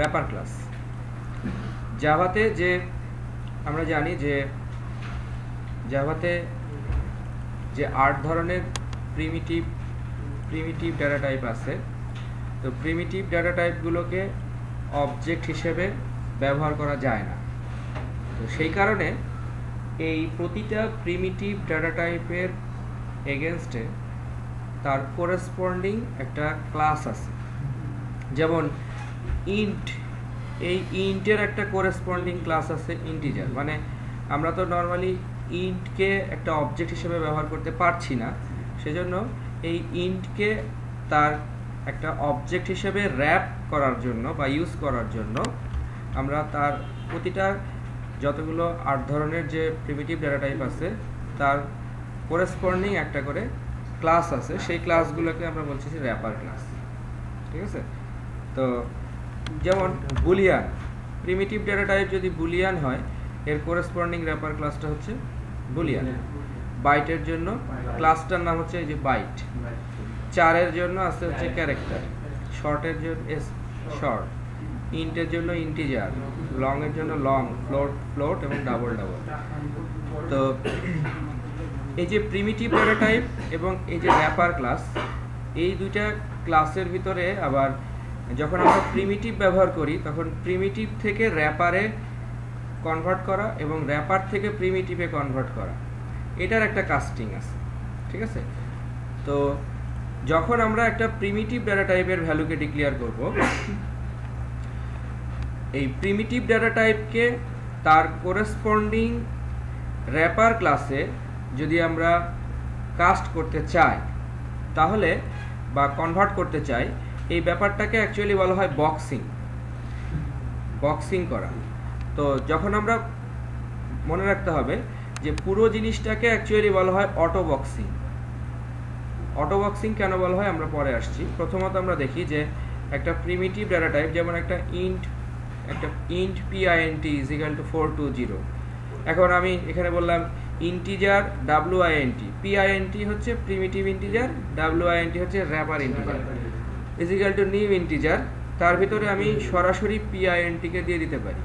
Wrapper class. জাভাতে যে আমরা জানি যে জাভাতে যে 8 ধরনের প্রিমিটিভ ডেটা টাইপ আছে। তো প্রিমিটিভ ডেটা টাইপগুলোকে অবজেক্ট হিসেবে ব্যবহার করা যায় না। তো সেই কারণে এই প্রতিটা প্রিমিটিভ ডেটা টাইপের এগেনস্টে তার কোরেসপন্ডিং একটা ক্লাস আছে। যেমন ইন্ট, এই ইন্টের একটা কোরেসপন্ডিং ক্লাস আছে ইন্টিজার। মানে আমরা তো নর্মালি ইন্টকে একটা অবজেক্ট হিসেবে ব্যবহার করতে পারছি না, সেজন্য এই ইন্টকে তার একটা অবজেক্ট হিসেবে র্যাপ করার জন্য বা ইউজ করার জন্য আমরা তার প্রতিটা যতগুলো 8 ধরনের যে প্রিমিটিভ ডেটা টাইপ আছে তার কোরেসপন্ডিং একটা করে ক্লাস আছে, সেই ক্লাসগুলোকে আমরা বলছি র্যাপার ক্লাস। ঠিক আছে? তো যেমন বুলিয়ান, প্রিমিটিভ ডেটা টাইপ যদি বুলিয়ান হয় এর কোরেসপন্ডিং র্যাপার ক্লাসটা হচ্ছে বুলিয়ান। বাইটের জন্য ক্লাসটার নাম হচ্ছে এই যে বাইট। 4-এর জন্য আছে হচ্ছে ক্যারেক্টার, শর্টের জন্য শর্ট, ইন্টের জন্য ইন্টিজার, লং এর জন্য লং, ফ্লোট এবং ডাবল। তো এই যে প্রিমিটিভ ডেটা টাইপ এবং এই যে র্যাপার ক্লাস, এই দুইটা ক্লাসের ভিতরে আবার যখন আমরা প্রিমিটিভ ব্যবহার করি তখন প্রিমিটিভ থেকে র্যাপারে কনভার্ট করা এবং র্যাপার থেকে প্রিমিটিভে কনভার্ট করা, এটার একটা কাস্টিং আছে। ঠিক আছে? তো যখন আমরা একটা প্রিমিটিভ ডেটা টাইপের ভ্যালুকে ডিক্লেয়ার করব, এই প্রিমিটিভ ডেটা টাইপকে তার কোরেসপন্ডিং র্যাপার ক্লাসে যদি আমরা কাস্ট করতে চাই তাহলে বা কনভার্ট করতে চাই, এই ব্যাপারটাকে অ্যাকচুয়ালি বলা হয় বক্সিং করা। তো যখন আমরা মনে রাখতে হবে যে পুরো জিনিসটাকে অ্যাকচুয়ালি বলা হয় অটো বক্সিং। কেন বলা হয় আমরা পরে আসছি। প্রথমত আমরা দেখি যে একটা প্রিমিটিভ ডেটা টাইপ, যেমন একটা ইন্ট pint = 420। এখন আমি এখানে বললাম ইন্টিজার wint, pint হচ্ছে প্রিমিটিভ ইন্টিজার, wint হচ্ছে র্যাপার ইন্টিজার = নিউ ইন্টিজার। তার ভিতরে আমি সরাসরি pint কে দিয়ে দিতে পারি।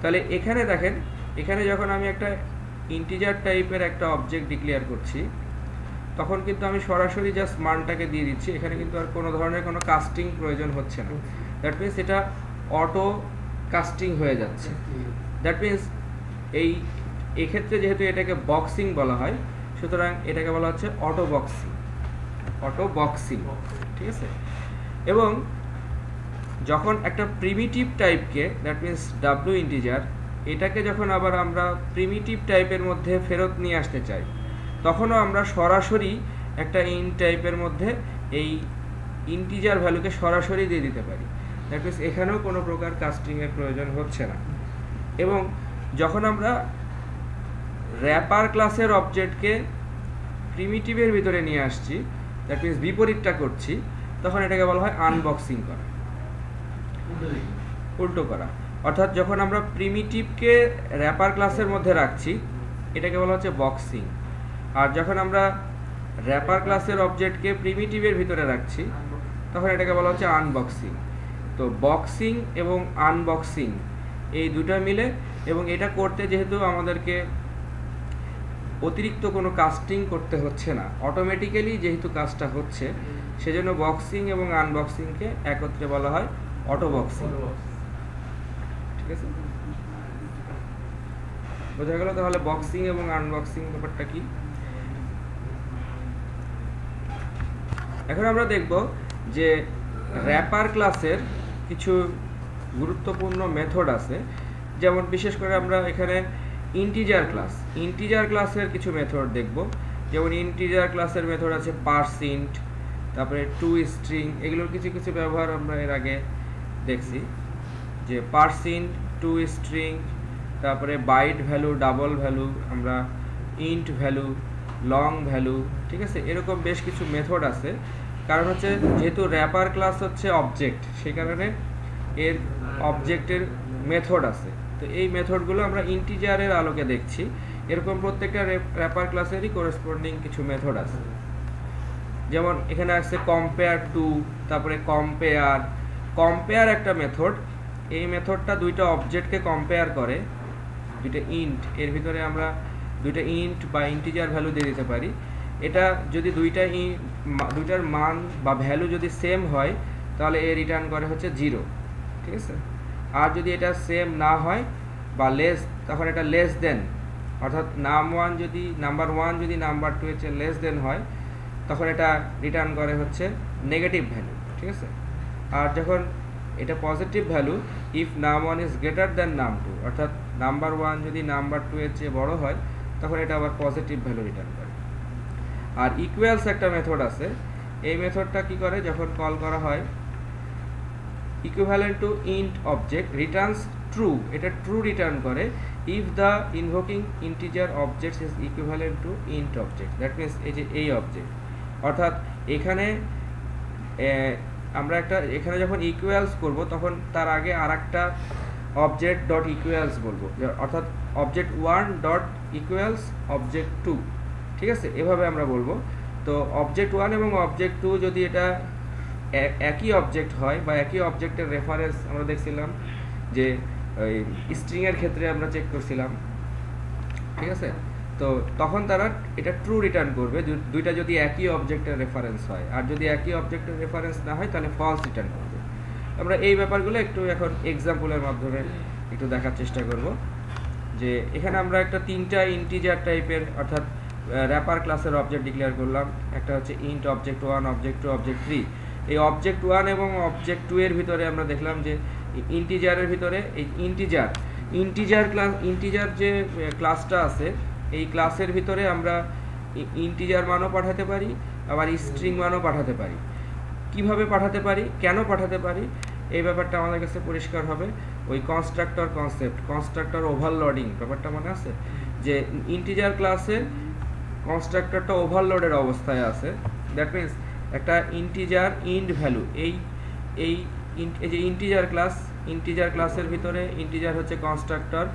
তাহলে এখানে দেখেন, এখানে যখন আমি একটা ইন্টিজার টাইপের একটা অবজেক্ট ডিক্লেয়ার করছি তখন কিন্তু আমি সরাসরি জাস্ট মানটাকে দিয়ে দিচ্ছি, এখানে কিন্তু আর কোনো ধরনের কোনো কাস্টিং প্রয়োজন হচ্ছে না। দ্যাট মিনস এটা অটো কাস্টিং হয়ে যাচ্ছে। দ্যাট মিনস এই ক্ষেত্রে যেহেতু এটাকে বক্সিং বলা হয়, সুতরাং এটাকে বলা হচ্ছে অটো বক্সিং। ঠিক আছে? এবং যখন একটা প্রিমিটিভ টাইপকে, দ্যাট মিনস ডাব্লিউ ইন্টিজার, এটাকে যখন আবার আমরা প্রিমিটিভ টাইপের মধ্যে ফেরত নিয়ে আসতে চাই তখনও আমরা সরাসরি একটা ইন্ট টাইপের মধ্যে এই ইন্টিজার ভ্যালুকে সরাসরি দিয়ে দিতে পারি। দ্যাট মিনস এখানেও কোনো প্রকার কাস্টিংয়ের প্রয়োজন হচ্ছে না। এবং যখন আমরা র্যাপার ক্লাসের অবজেক্টকে প্রিমিটিভের ভিতরে নিয়ে আসছি, দ্যাট মিনস বিপরীতটা করছি, তখন এটাকে বলা হয় আনবক্সিং করা, উল্টো করা। অর্থাৎ যখন আমরা প্রিমিটিভকে র্যাপার ক্লাসের মধ্যে রাখছি এটাকে বলা হচ্ছে বক্সিং, আর যখন আমরা র্যাপার ক্লাসের অবজেক্টকে প্রিমিটিভের ভিতরে রাখছি তখন এটাকে বলা হচ্ছে আনবক্সিং। তো বক্সিং এবং আনবক্সিং এই দুটো মিলে, এবং এটা করতে যেহেতু আমাদেরকে অতিরিক্ত কোনো কাস্টিং করতে হচ্ছে না, অটোমেটিক্যালি যেহেতু কাজটা হচ্ছে, সেজন্য বক্সিং এবং আনবক্সিংকে একত্রে বলা হয় অটো বক্সিং। ঠিক আছে? বোঝা গেল তাহলে বক্সিং এবং আনবক্সিং ব্যাপারটা কি। এখন আমরা দেখব যে র্যাপার ক্লাসের কিছু গুরুত্বপূর্ণ মেথড আছে। যেমন বিশেষ করে আমরা এখানে ইন্টিজার ক্লাসের কিছু মেথড দেখব। যেমন ইন্টিজার ক্লাসের মেথড আছে পার্সিন্ট, তারপরে টু স্ট্রিং, এগুলোর কিছু কিছু ব্যবহার আমরা এর আগে দেখছি, যে পার্সিন্ট, টু স্ট্রিং, তারপরে বাইট ভ্যালু, ডাবল ভ্যালু, আমরা ইন্ট ভ্যালু, লং ভ্যালু। ঠিক আছে? এরকম বেশ কিছু মেথড আছে। কারণ হচ্ছে যেহেতু র্যাপার ক্লাস হচ্ছে অবজেক্ট, সেই কারণে এর অবজেক্টের মেথড আছে। তো এই মেথডগুলো আমরা ইন্টিজারের আলোকে দেখছি। এরকম প্রত্যেকটা র্যাপার ক্লাসেরই করেসপন্ডিং কিছু মেথড আছে। যেমন এখানে আছে কম্পেয়ার টু, তারপরে কম্পেয়ার একটা মেথড। এই মেথডটা দুইটা অবজেক্টকে কম্পেয়ার করে, দুইটা ইন্ট, এর ভিতরে আমরা দুইটা ইন্ট বা ইন্টিজার ভ্যালু দিয়ে দিতে পারি। এটা যদি দুইটার মান বা ভ্যালু যদি সেম হয় তাহলে এ রিটার্ন করে হচ্ছে 0, ঠিক আছে। আর যদি এটা সেম না হয় বা লেস, তখন এটা লেস দেন, অর্থাৎ নাম্বার ওয়ান যদি নাম্বার 2 এর চেয়ে লেস দেন হয় তখন এটা রিটার্ন করে হচ্ছে নেগেটিভ ভ্যালু, ঠিক আছে। আর যখন এটা positive value, if num1 is greater than num2, অর্থাৎ নাম্বার 1 যদি নাম্বার 2 এর চেয়ে বড় হয় তখন এটা আবার পজিটিভ ভ্যালু রিটার্ন করে। আর ইকুয়ালস একটা মেথড আছে, এই মেথডটা কি করে, যখন কল করা হয় equivalent to int object returns true, এটা ট্রু রিটার্ন করে if the invoking integer object is equivalent to int object, that means এই যে এই অবজেক্ট, অর্থাৎ এখানে আমরা এখানে যখন ইকুয়ালস করব তখন তার আগে আর একটা অবজেক্ট ডট ইকুয়ালস বলবো, অর্থাৎ অবজেক্ট 1 ডট ইকুয়ালস অবজেক্ট 2, ঠিক আছে, এভাবে আমরা বলবো। তো অবজেক্ট 1 এবং অবজেক্ট 2 যদি এটা একই অবজেক্ট হয় বা একই অবজেক্টের রেফারেন্স আমরা দেখছিলাম যে ওই স্ট্রিংয়ের ক্ষেত্রে আমরা চেক করছিলাম, ঠিক আছে, তো তখন তারা এটা ট্রু রিটার্ন করবে দুইটা যদি একই অবজেক্টের রেফারেন্স হয়, আর যদি একই অবজেক্টের রেফারেন্স না হয় তাহলে ফলস রিটার্ন করবে। আমরা এই ব্যাপারগুলো একটু এখন এক্সাম্পলের মাধ্যমে একটু দেখার চেষ্টা করব। যে এখানে আমরা একটা 3টা ইন্টিজার টাইপের অর্থাৎ র্যাপার ক্লাসের অবজেক্ট ডিক্লেয়ার করলাম। একটা হচ্ছে ইন্ট অবজেক্ট 1, অবজেক্ট 2, অবজেক্ট 3। এই অবজেক্ট 1 এবং অবজেক্ট 2 এর ভিতরে আমরা দেখলাম যে ইন্টিজারের ভিতরে এই ইন্টিজার যে ক্লাসটা আছে এই ক্লাসের ভিতরে আমরা ইন্টিজার মানও পাঠাতে পারি, আবার স্ট্রিং মানও পাঠাতে পারি। কিভাবে পাঠাতে পারি, কেন পাঠাতে পারি, এই ব্যাপারটা আমাদের কাছে পরিষ্কার হবে ওই কনস্ট্রাক্টর কনসেপ্ট, কনস্ট্রাক্টর ওভারলোডিং ব্যাপারটা মনে আছে, যে ইন্টিজার ক্লাসে কনস্ট্রাক্টরটা ওভারলোডের অবস্থায় আছে। দ্যাট মিনস একটা ইন্টিজার ইন্ট ভ্যালু, এই যে ইন্টিজার ক্লাসের ভিতরে ইন্টিজার হচ্ছে কনস্ট্রাক্টর,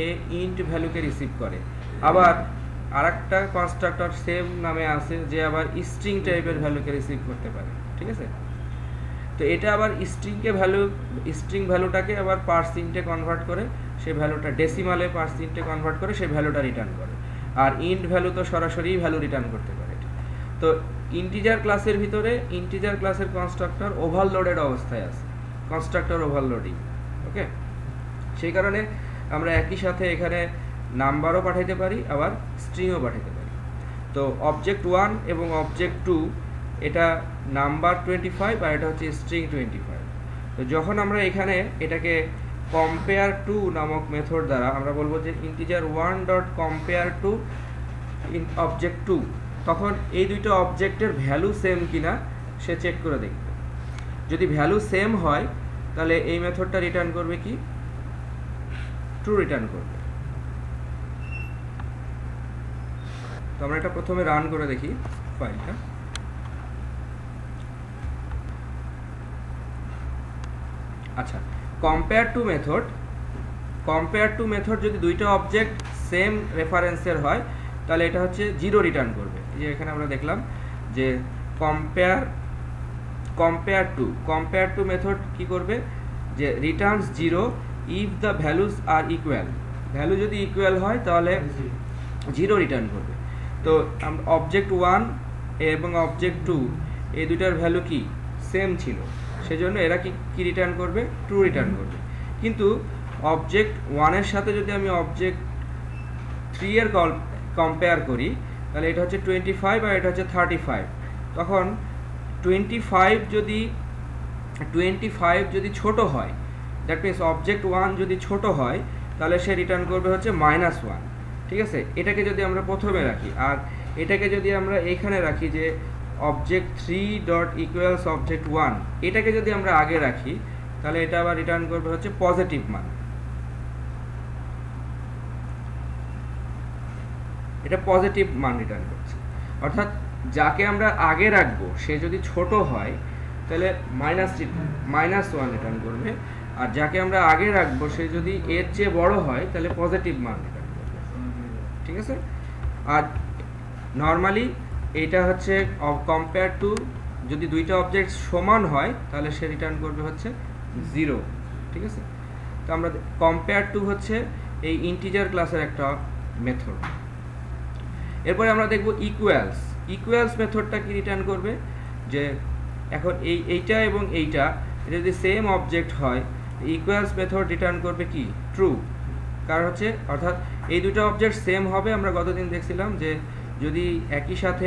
এ ইন্ট ভ্যালুকে রিসিভ করে। আবার আরেকটা কনস্ট্রাক্টর সেম নামে আছে যে আবার স্ট্রিং টাইপের ভ্যালুকে রিসিভ করতে পারে, ঠিক আছে। তো এটা আবার স্ট্রিং ভ্যালুটাকে আবার পার্সেন্টে কনভার্ট করে সেই ভ্যালুটা ডেসিমালে পার্সেন্টে কনভার্ট করে সেই ভ্যালুটা রিটার্ন করে। আর ইন্ট ভ্যালু তো সরাসরি ভ্যালু রিটার্ন করতে পারে। তো ইন্টিজার ক্লাসের ভিতরে ইন্টিজার ক্লাসের কনস্ট্রাক্টর ওভারলোডেড অবস্থায় আছে, কনস্ট্রাক্টর ওভারলোডিং, ওকে। সেই কারণে আমরা একই সাথে এখানে নাম্বারও পাঠাইতে পারি আবার স্ট্রিংও পাঠাইতে পারি। তো অবজেক্ট 1 এবং অবজেক্ট 2 এটা নাম্বার 25 আর এটা হচ্ছে স্ট্রিং 25। তো যখন আমরা এখানে এটাকে কম্পেয়ার টু নামক মেথড দ্বারা আমরা বলবো যে integer 1 dot compare to object 2, তখন এই দুইটা অবজেক্টের ভ্যালু সেম কিনা সে চেক করে দেখবে। যদি ভ্যালু সেম হয় তাহলে এই মেথডটা রিটার্ন করবে কি, ট্রু রিটার্ন করবে। তো আমরা এটা প্রথমে রান করে দেখি ফাইলটা। আচ্ছা, কম্পেয়ার টু মেথড যদি দুইটা অবজেক্ট সেম রেফারেন্সের হয় তাহলে এটা হচ্ছে 0 রিটার্ন করবে। এই যে এখানে আমরা দেখলাম যে কম্পেয়ার টু মেথড কি করবে, যে returns 0 if the values are equal, value যদি ইকুয়াল হয় তাহলে 0 রিটার্ন করবে। তো অবজেক্ট 1 এবং অবজেক্ট 2 এই দুইটার ভ্যালু কি সেম ছিল, সেজন্য এরা কি রিটার্ন করবে, ট্রু রিটার্ন করবে। কিন্তু অবজেক্ট 1 এর সাথে যদি আমি অবজেক্ট 3 এর কম্পেয়ার করি তাহলে এটা হচ্ছে 25 আর এটা হচ্ছে 35। তখন 25 যদি ছোট হয়, দ্যাট মিনস অবজেক্ট 1 যদি ছোট হয় তাহলে সে রিটার্ন করবে হচ্ছে -1, ঠিক আছে। এটাকে যদি আমরা প্রথমে রাখি আর এটাকে যদি আমরা এইখানে রাখি যে অবজেক্ট 3 ডট ইকুয়ালস অবজেক্ট 1, এটাকে যদি আমরা আগে রাখি তাহলে এটা আবার রিটার্ন করবে হচ্ছে পজিটিভ মান, এটা পজিটিভ মান রিটার্ন করছে। অর্থাৎ যাকে আমরা আগে রাখবো সে যদি ছোট হয় তাহলে -1 রিটার্ন করবে, আর যাকে আমরা আগে রাখবো সে যদি এর চেয়ে বড় হয় তাহলে পজিটিভ মান রিটার্ন করবে, ঠিক আছে। আর নর্মালি এটা হচ্ছে কম্পেয়ার টু, যদি দুইটা অবজেক্ট সমান হয় তাহলে সে রিটার্ন করবে হচ্ছে 0, ঠিক আছে। তো আমরা কম্পেয়ার টু হচ্ছে এই ইন্টিজার ক্লাসের একটা মেথড। এরপরে আমরা দেখব ইকুয়ালস। ইকুয়ালস মেথডটা কি রিটার্ন করবে, যে এখন এইটা এবং এইটা যদি সেম অবজেক্ট হয়, ইকুয়ালস মেথড রিটার্ন করবে কি ট্রু। কারণ হচ্ছে অর্থাৎ এই দুটো অবজেক্ট সেম হবে। আমরা গতদিন দেখছিলাম যে যদি একই সাথে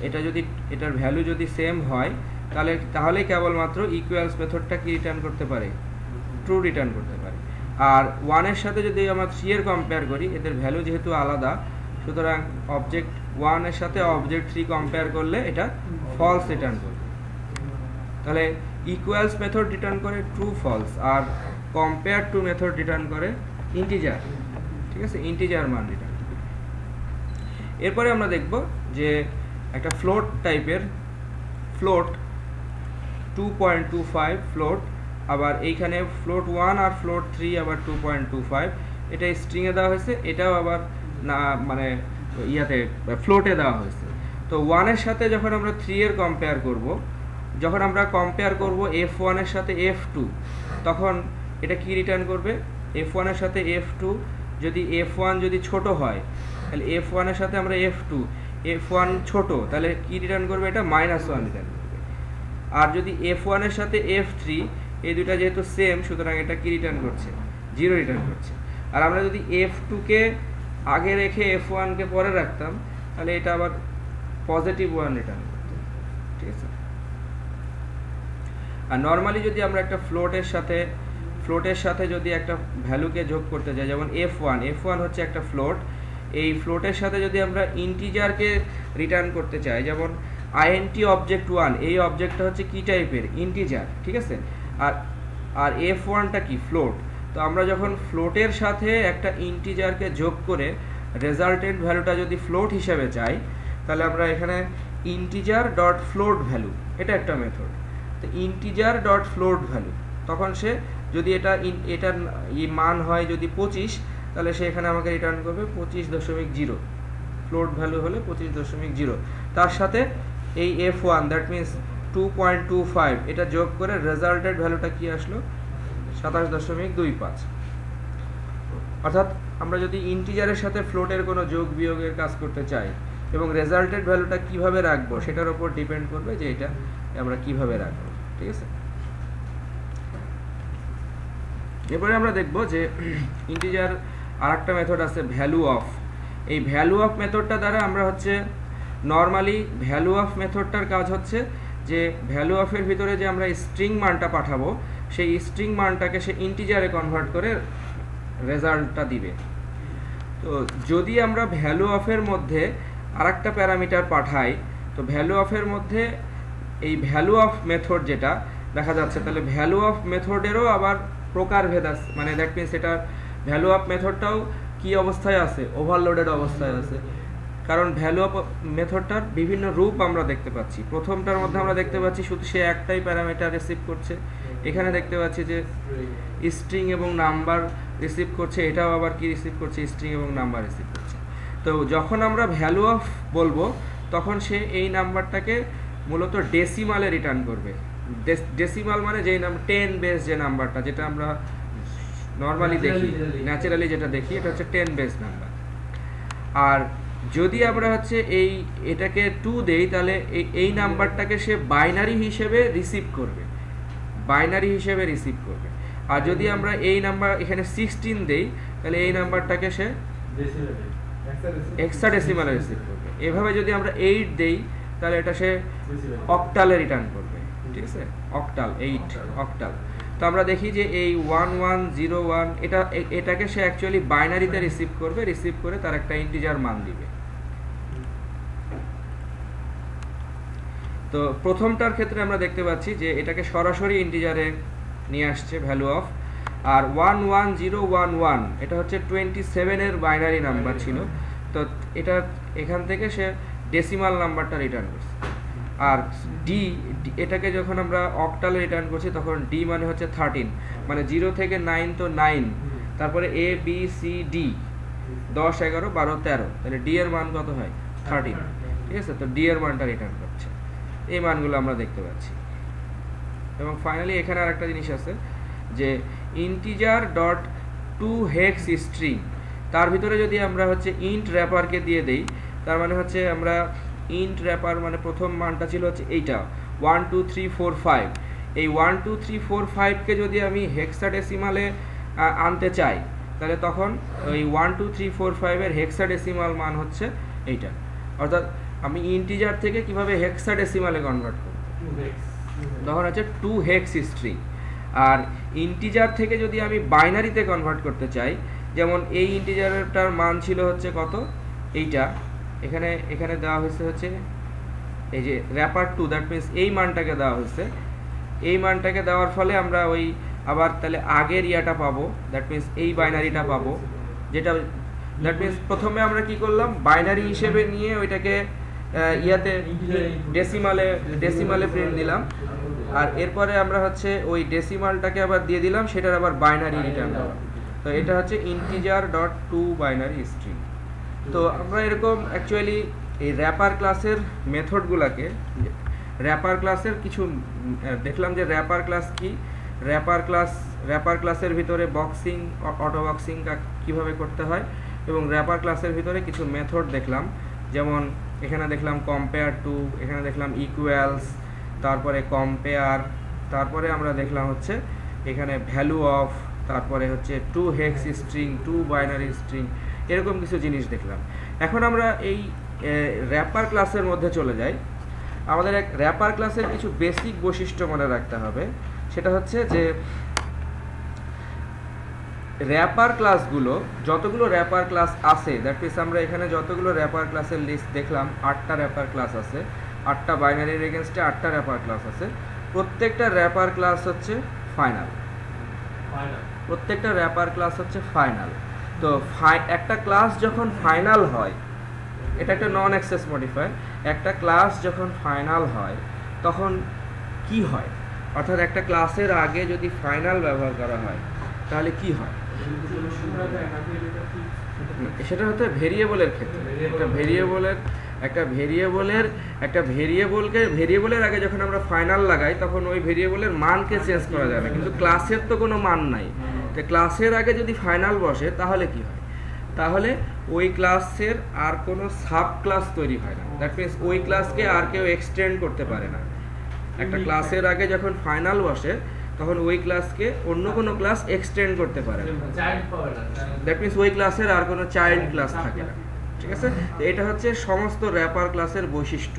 এটা যদি এটার ভ্যালু যদি সেম হয় তাহলে কেবলমাত্র ইকুয়ালস মেথডটা কি রিটার্ন করতে পারে, ট্রু রিটার্ন করতে পারে। আর 1 এর সাথে যদি আমরা 3 এর কম্পেয়ার করি, এদের ভ্যালু যেহেতু আলাদা, সুতরাং অবজেক্ট 1 এর সাথে অবজেক্ট 3 কম্পেয়ার করলে এটা ফলস রিটার্ন করবে। তাহলে ইকুয়ালস মেথড রিটার্ন করে ট্রু ফলস, আর কম্পেয়ার টু মেথড রিটার্ন করে ইন্টিজার। ঠিক আছে, ইন্টিজার মান রিটার্ন। এরপরে আমরা দেখব যে একটা ফ্লোট টাইপের ফ্লোট 2.25 ফ্লোট, আবার এইখানে ফ্লোট 1 আর ফ্লোট 3 আবার 2.25, এটা স্ট্রিংয়ে দেওয়া হয়েছে, এটাও আবার না মানে ইয়াতে ফ্লোটে দেওয়া হয়েছে। তো 1 এর সাথে যখন আমরা 3 এর কম্পেয়ার করব, যখন আমরা কম্পেয়ার করব f1 এর সাথে f2, তখন এটা কি রিটার্ন করবে, f1 এর সাথে f2, যদি f1 যদি ছোট হয় তাহলে f1 এর সাথে আমরা f1 ছোট, তাহলে কি রিটার্ন করবে, এটা -1 রিটার্ন করবে। আর যদি f1 এর সাথে f3, এই দুটো যেহেতু সেম, সুতরাং এটা কি রিটার্ন করছে, 0 রিটার্ন করছে। আর আমরা যদি f2 কে আগে রেখে f1 কে পরে রাখতাম, তাহলে এটা আবার +1 রিটার্ন করত। ঠিক আছে। আর নর্মালি যদি আমরা একটা ফ্লোটের সাথে যদি একটা ভ্যালুকে যোগ করতে যাই, যেমন f1 হচ্ছে একটা ফ্লোট, এই ফ্লোটের সাথে যদি আমরা ইন্টিজারকে রিটার্ন করতে চাই, যেমন int অবজেক্ট 1, এই অবজেক্টটা হচ্ছে কি টাইপের, ইন্টিজার। ঠিক আছে। আর f1টা কি, ফ্লোট। তো আমরা যখন ফ্লোটের সাথে একটা ইন্টিজারকে যোগ করে রেজাল্টেন্ট ভ্যালুটা যদি ফ্লোট হিসেবে চাই, তাহলে আমরা এখানে ইন্টিজার ডট ফ্লোট ভ্যালু, এটা একটা মেথড। তো ইন্টিজার ডট ফ্লোট ভ্যালু, তখন সে যদি এটার মান হয় যদি 25, তাহলে সে এখানে আমাকে রিটার্ন করবে 25.0, ফ্লোট ভ্যালু হলে 25.0। তার সাথে এই f1 দ্যাট মিনস 2.25 এটা যোগ করে রেজাল্টেড ভ্যালুটা কি আসলো, 27.25। অর্থাৎ আমরা যদি ইন্টিজারের সাথে ফ্লোটের কোনো যোগ বিয়োগের কাজ করতে চাই এবং রেজাল্টেড ভ্যালুটা কিভাবে রাখবো সেটার উপর ডিপেন্ড করবে যে এটা আমরা কিভাবে রাখবো। ঠিক আছে। এরপরে আমরা দেখব যে ইন্টিজার আরেকটা মেথড আছে ভ্যালু অফ। এই ভ্যালু অফ মেথডটা দ্বারা আমরা হচ্ছে নর্মালি ভ্যালু অফ মেথডটার কাজ হচ্ছে যে ভ্যালু অফের ভিতরে যে আমরা স্ট্রিং মানটা পাঠাবো, সেই স্ট্রিং মানটাকে সে ইন্টিজারে কনভার্ট করে রেজাল্টটা দিবে। তো যদি আমরা ভ্যালু অফের মধ্যে আরেকটা প্যারামিটার পাঠাই, তো ভ্যালু অফের মধ্যে এই ভ্যালু অফ মেথড যেটা দেখা যাচ্ছে, তাহলে ভ্যালু অফ মেথডেরও আবার প্রকারভেদ আছে, মানে দ্যাট মিনস এটা ভ্যালু অফ মেথডটাও কি অবস্থায় আছে, ওভারলোডেড অবস্থায় আছে। কারণ ভ্যালু অফ মেথডটার বিভিন্ন রূপ আমরা দেখতে পাচ্ছি। প্রথমটার মধ্যে আমরা দেখতে পাচ্ছি শুধু সে একটাই প্যারামিটার রিসিভ করছে, এখানে দেখতে পাচ্ছি যে স্ট্রিং এবং নাম্বার রিসিভ করছে, এটাও আবার কি রিসিভ করছে, স্ট্রিং এবং নাম্বার রিসিভ করছে। তো যখন আমরা ভ্যালু অফ বলবো, তখন সে এই নাম্বারটাকে মূলত ডেসিমালে রিটার্ন করবে। ডেসিমাল মানে যেই নাম 10 বেস যে নাম্বারটা, যেটা আমরা নর্মালি দেখি, ন্যাচারালি যেটা দেখি, এটা হচ্ছে 10 বেস নাম্বার। আর যদি আমরা হচ্ছে এটাকে 2 দেই, তাহলে এই নাম্বারটাকে সে বাইনারি হিসেবে রিসিভ করবে, আর যদি আমরা এই নাম্বার এখানে 16 দেই, তাহলে এই নাম্বারটাকে সে হেক্সাডেসিমালে রিসিভ করবে। এভাবে যদি আমরা 8 দেই, তাহলে এটা সে অক্টালে রিটার্ন করবে। ঠিক আছে, অক্টাল, 8 অক্টাল। তো আমরা দেখি যে এই 1101 এটাকে সে অ্যাকচুয়ালি বাইনারিতে রিসিভ করে তার একটা ইন্টিজার মান দিবে। তো প্রথমটার ক্ষেত্রে আমরা দেখতে পাচ্ছি যে এটাকে সরাসরি ইন্টিজারে নিয়ে আসছে ভ্যালু অফ। আর 11011 এটা হচ্ছে 27 এর বাইনারি নাম্বার ছিল, তো এটা এখান থেকে সে ডেসিমাল নাম্বারটা রিটার্ন করছে। আর ডি, এটাকে যখন আমরা অক্টালে রিটার্ন করছি, তখন ডি মানে হচ্ছে 13, মানে 0 থেকে 9 তো 9, তারপরে এ বি সি ডি 10 11 12 13, তাহলে ডি এর মান কত হয়, 13। ঠিক আছে, তো ডি এর মানটা রিটার্ন করছে। এই মানগুলো আমরা দেখতে পাচ্ছি। এবং ফাইনালি এখানে আরেকটা জিনিস আছে যে integer dot to hex string, তার ভিতরে যদি আমরা হচ্ছে ইন্ট র্যাপারকে দিয়ে দেই, তার মানে হচ্ছে আমরা ইন্ট র্যাপার মানে প্রথম মানটা ছিল হচ্ছে এইটা 1 2 3 4 5, এই 1 2 3 4 5কে যদি আমি হেক্সাডেসিমালে আনতে চাই, তাহলে তখন ওই 1 2 3 4 5 এর হেক্সাডেসিমাল মান হচ্ছে এইটা। অর্থাৎ আমি ইন্টিজার থেকে কিভাবে হেক্সাডেসিমালে কনভার্ট করব, তখন হচ্ছে 2 হেক্স স্ট্রিং। আর ইন্টিজার থেকে যদি আমি বাইনারিতে কনভার্ট করতে চাই, যেমন এই ইন্টিজারটার মান ছিল হচ্ছে কত, এইটা এখানে দেওয়া হয়েছে হচ্ছে এই যে র্যাপার 2, দ্যাট মিনস এই মানটাকে দেওয়া হয়েছে। এই মানটাকে দেওয়ার ফলে আমরা ওই আবার তাহলে আগের ইয়াটা পাবো, দ্যাট মিনস এই বাইনারিটা পাবো, যেটা দ্যাট মিনস প্রথমে আমরা কি করলাম, বাইনারি হিসেবে নিয়ে ওইটাকে ইয়াতে ডেসিমালে প্রিন্ট দিলাম, আর এরপরে আমরা হচ্ছে ওই ডেসিমালটাকে আবার দিয়ে দিলাম, সেটার আবার বাইনারি রিটার্ন দিলাম। তো এটা হচ্ছে integer dot two binary string. তো আমরা এরকম অ্যাকচুয়ালি এই র্যাপার ক্লাসের মেথডগুলোকে, র্যাপার ক্লাসের কিছু দেখলাম যে র্যাপার ক্লাস কি, র্যাপার ক্লাসের ভিতরে বক্সিং, অটো বক্সিং কীভাবে করতে হয়, এবং র্যাপার ক্লাসের ভিতরে কিছু মেথড দেখলাম, যেমন এখানে দেখলাম কম্পেয়ার টু, এখানে দেখলাম ইকুয়ালস, তারপরে কম্পেয়ার, তারপরে আমরা দেখলাম হচ্ছে এখানে ভ্যালু অফ, তারপরে হচ্ছে to hex string, to binary string, এরকম কিছু জিনিস দেখলাম। এখন আমরা এই র্যাপার ক্লাসের মধ্যে চলে যাই। আমাদের এক র্যাপার ক্লাসের কিছু বেসিক বৈশিষ্ট্য মনে রাখতে হবে, সেটা হচ্ছে যে র্যাপার ক্লাসগুলো, যতগুলো র্যাপার ক্লাস আছে, দ্যাট মিনস আমরা এখানে যতগুলো র্যাপার ক্লাসের লিস্ট দেখলাম, 8টা র্যাপার ক্লাস আছে, 8টা বাইনারির এগেনস্টে 8টা র্যাপার ক্লাস আছে। প্রত্যেকটা র্যাপার ক্লাস হচ্ছে ফাইনাল, প্রত্যেকটা র্যাপার ক্লাস হচ্ছে ফাইনাল। তো একটা ক্লাস যখন ফাইনাল হয়, এটা একটা নন অ্যাক্সেস মডিফায়ার, একটা ক্লাস যখন ফাইনাল হয় তখন কি হয়, অর্থাৎ একটা ক্লাসের আগে যদি ফাইনাল ব্যবহার করা হয় তাহলে কি হয়, সেটা হচ্ছে ভেরিয়েবলের ক্ষেত্রে। একটা ভেরিয়েবলের আগে যখন আমরা ফাইনাল লাগাই, তখন ওই ভেরিয়েবলের মানকে চেঞ্জ করা যায় না, কিন্তু ক্লাসের তো কোনো মান নাই। তো ক্লাসের আগে যদি ফাইনাল বসে তাহলে কি হয়, তাহলে ওই ক্লাসের আর কোনো সাব ক্লাস তৈরি হয় না, দ্যাট মিনস ওই ক্লাসকে আর কেউ এক্সটেন্ড করতে পারে না। একটা ক্লাসের আগে যখন ফাইনাল বসে তখন ওই ক্লাসকে অন্য কোনো ক্লাস এক্সটেন্ড করতে পারে না, দ্যাট মিনস ওই ক্লাসের আর কোনো চাইল্ড ক্লাস থাকে না। ঠিক আছে, তো এটা হচ্ছে সমস্ত র্যাপার ক্লাসের বৈশিষ্ট্য।